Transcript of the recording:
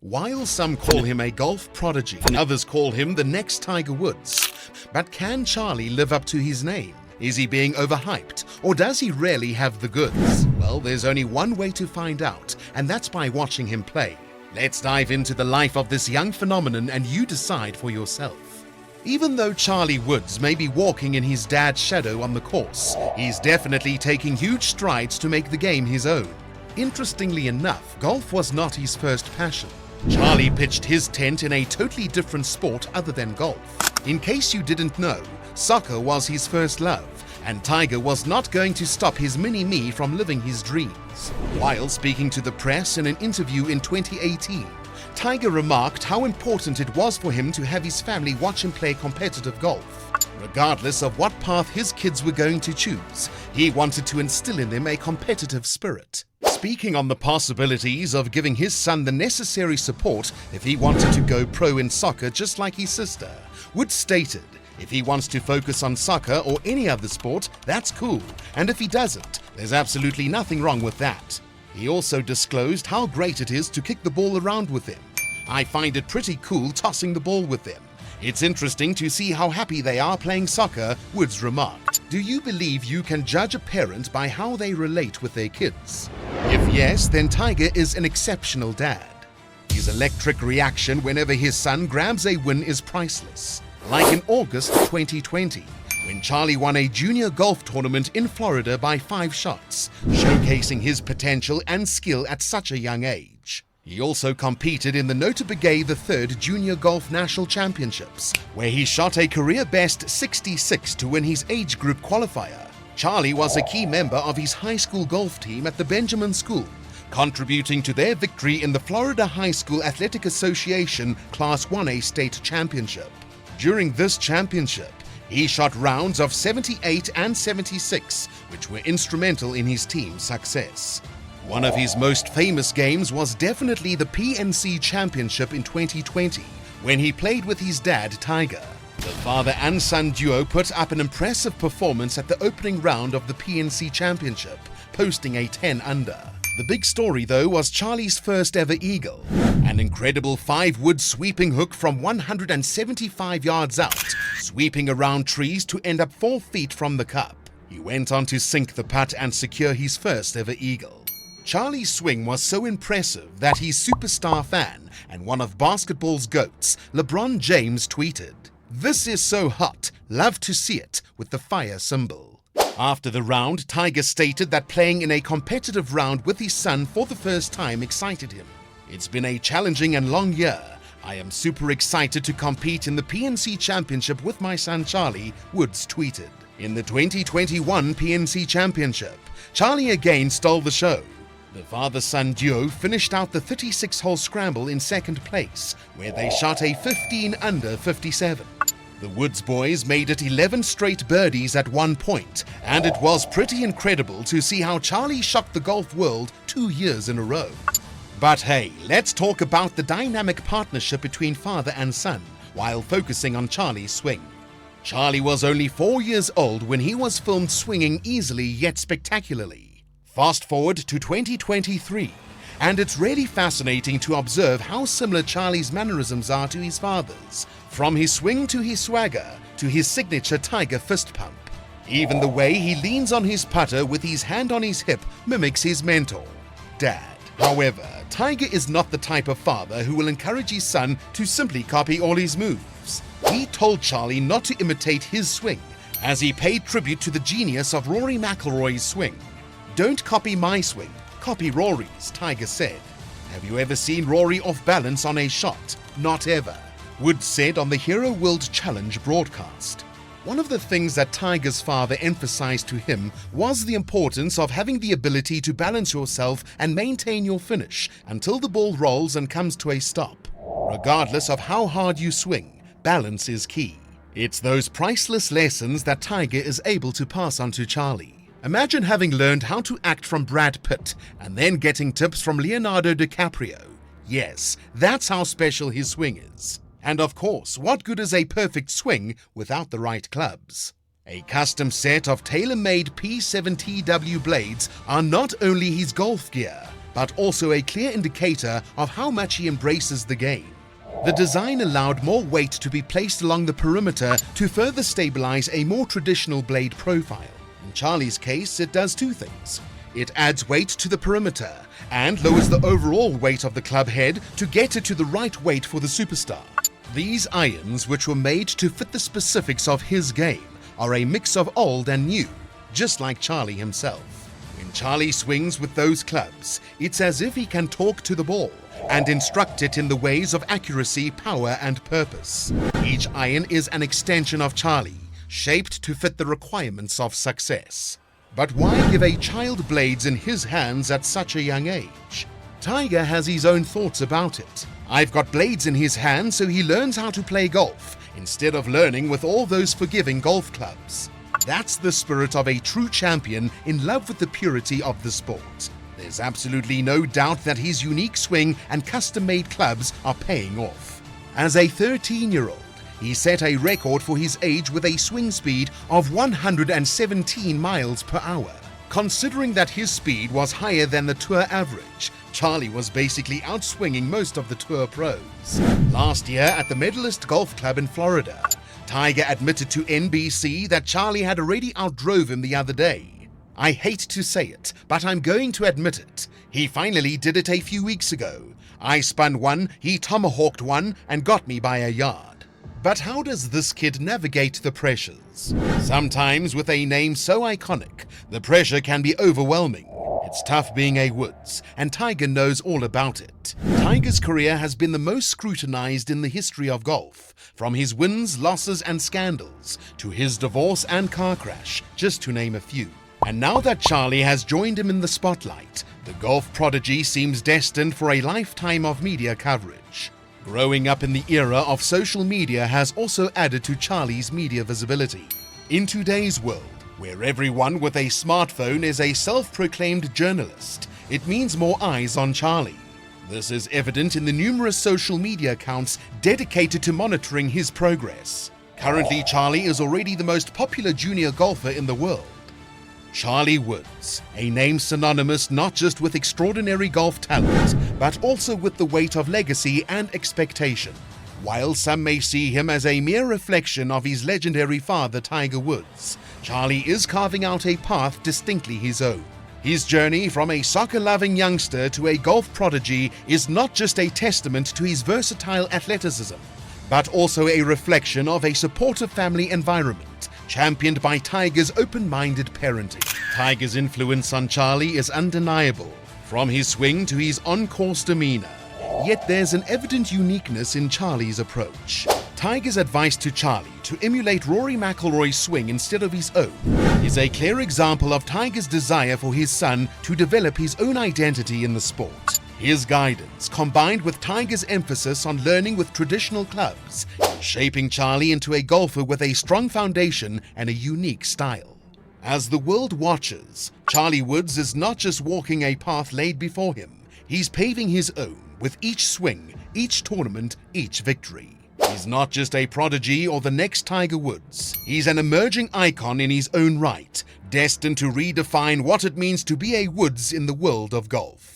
While some call him a golf prodigy, others call him the next Tiger Woods. But can Charlie live up to his name? Is he being overhyped, or does he really have the goods? Well, there's only one way to find out, and that's by watching him play. Let's dive into the life of this young phenomenon and you decide for yourself. Even though Charlie Woods may be walking in his dad's shadow on the course, he's definitely taking huge strides to make the game his own. Interestingly enough, golf was not his first passion. Charlie pitched his tent in a totally different sport other than golf. In case you didn't know, soccer was his first love, and Tiger was not going to stop his mini-me from living his dreams. While speaking to the press in an interview in 2018, Tiger remarked how important it was for him to have his family watch him play competitive golf. Regardless of what path his kids were going to choose, he wanted to instill in them a competitive spirit. Speaking on the possibilities of giving his son the necessary support if he wanted to go pro in soccer just like his sister, Woods stated, "If he wants to focus on soccer or any other sport, that's cool, and if he doesn't, there's absolutely nothing wrong with that." He also disclosed how great it is to kick the ball around with them. "I find it pretty cool tossing the ball with them. It's interesting to see how happy they are playing soccer," Woods remarked. Do you believe you can judge a parent by how they relate with their kids? If yes, then Tiger is an exceptional dad. His electric reaction whenever his son grabs a win is priceless. Like in August 2020, when Charlie won a junior golf tournament in Florida by 5 shots, showcasing his potential and skill at such a young age. He also competed in the Notabegay III Junior Golf National Championships, where he shot a career-best 66 to win his age group qualifier. Charlie was a key member of his high school golf team at the Benjamin School, contributing to their victory in the Florida High School Athletic Association Class 1A State Championship. During this championship, he shot rounds of 78 and 76, which were instrumental in his team's success. One of his most famous games was definitely the PNC Championship in 2020, when he played with his dad, Tiger. The father and son duo put up an impressive performance at the opening round of the PNC Championship, posting a 10 under. The big story, though, was Charlie's first ever eagle, an incredible 5-wood sweeping hook from 175 yards out, sweeping around trees to end up 4 feet from the cup. He went on to sink the putt and secure his first ever eagle. Charlie's swing was so impressive that his superstar fan and one of basketball's GOATs, LeBron James, tweeted, "This is so hot, love to see it," with the fire symbol. After the round, Tiger stated that playing in a competitive round with his son for the first time excited him. "It's been a challenging and long year. I am super excited to compete in the PNC Championship with my son Charlie," Woods tweeted. In the 2021 PNC Championship, Charlie again stole the show. The father-son duo finished out the 36-hole scramble in second place, where they shot a 15 under 57. The Woods boys made it 11 straight birdies at one point, and it was pretty incredible to see how Charlie shocked the golf world 2 years in a row. But hey, let's talk about the dynamic partnership between father and son, while focusing on Charlie's swing. Charlie was only 4 years old when he was filmed swinging easily yet spectacularly. Fast forward to 2023, and it's really fascinating to observe how similar Charlie's mannerisms are to his father's, from his swing to his swagger to his signature Tiger fist pump. Even the way he leans on his putter with his hand on his hip mimics his mentor, Dad. However, Tiger is not the type of father who will encourage his son to simply copy all his moves. He told Charlie not to imitate his swing, as he paid tribute to the genius of Rory McIlroy's swing. "Don't copy my swing, copy Rory's," Tiger said. "Have you ever seen Rory off balance on a shot? Not ever," Woods said on the Hero World Challenge broadcast. One of the things that Tiger's father emphasized to him was the importance of having the ability to balance yourself and maintain your finish until the ball rolls and comes to a stop. Regardless of how hard you swing, balance is key. It's those priceless lessons that Tiger is able to pass on to Charlie. Imagine having learned how to act from Brad Pitt and then getting tips from Leonardo DiCaprio. Yes, that's how special his swing is. And of course, what good is a perfect swing without the right clubs? A custom set of tailor-made P7TW blades are not only his golf gear, but also a clear indicator of how much he embraces the game. The design allowed more weight to be placed along the perimeter to further stabilize a more traditional blade profile. In Charlie's case, it does two things. It adds weight to the perimeter and lowers the overall weight of the club head to get it to the right weight for the superstar. These irons, which were made to fit the specifics of his game, are a mix of old and new, just like Charlie himself. When Charlie swings with those clubs, it's as if he can talk to the ball and instruct it in the ways of accuracy, power, and purpose. Each iron is an extension of Charlie, shaped to fit the requirements of success. But why give a child blades in his hands at such a young age? Tiger has his own thoughts about it. I've got blades in his hands so he learns how to play golf, instead of learning with all those forgiving golf clubs. That's the spirit of a true champion in love with the purity of the sport. There's absolutely no doubt that his unique swing and custom-made clubs are paying off. As a 13-year-old, he set a record for his age with a swing speed of 117 miles per hour. Considering that his speed was higher than the tour average, Charlie was basically outswinging most of the tour pros. Last year at the Medalist Golf Club in Florida, Tiger admitted to NBC that Charlie had already outdrove him the other day. I hate to say it, but I'm going to admit it. He finally did it a few weeks ago. I spun one, he tomahawked one, and got me by a yard. But how does this kid navigate the pressures? Sometimes with a name so iconic, the pressure can be overwhelming. It's tough being a Woods, and Tiger knows all about it. Tiger's career has been the most scrutinized in the history of golf, from his wins, losses, and scandals, to his divorce and car crash, just to name a few. And now that Charlie has joined him in the spotlight, the golf prodigy seems destined for a lifetime of media coverage. Growing up in the era of social media has also added to Charlie's media visibility. In today's world, where everyone with a smartphone is a self-proclaimed journalist, it means more eyes on Charlie. This is evident in the numerous social media accounts dedicated to monitoring his progress. Currently, Charlie is already the most popular junior golfer in the world. Charlie Woods, a name synonymous not just with extraordinary golf talent, but also with the weight of legacy and expectation. While some may see him as a mere reflection of his legendary father Tiger Woods, Charlie is carving out a path distinctly his own. His journey from a soccer-loving youngster to a golf prodigy is not just a testament to his versatile athleticism, but also a reflection of a supportive family environment, championed by Tiger's open-minded parenting. Tiger's influence on Charlie is undeniable, from his swing to his on-course demeanor. Yet there's an evident uniqueness in Charlie's approach. Tiger's advice to Charlie to emulate Rory McIlroy's swing instead of his own is a clear example of Tiger's desire for his son to develop his own identity in the sport. His guidance, combined with Tiger's emphasis on learning with traditional clubs, is shaping Charlie into a golfer with a strong foundation and a unique style. As the world watches, Charlie Woods is not just walking a path laid before him, he's paving his own with each swing, each tournament, each victory. He's not just a prodigy or the next Tiger Woods. He's an emerging icon in his own right, destined to redefine what it means to be a Woods in the world of golf.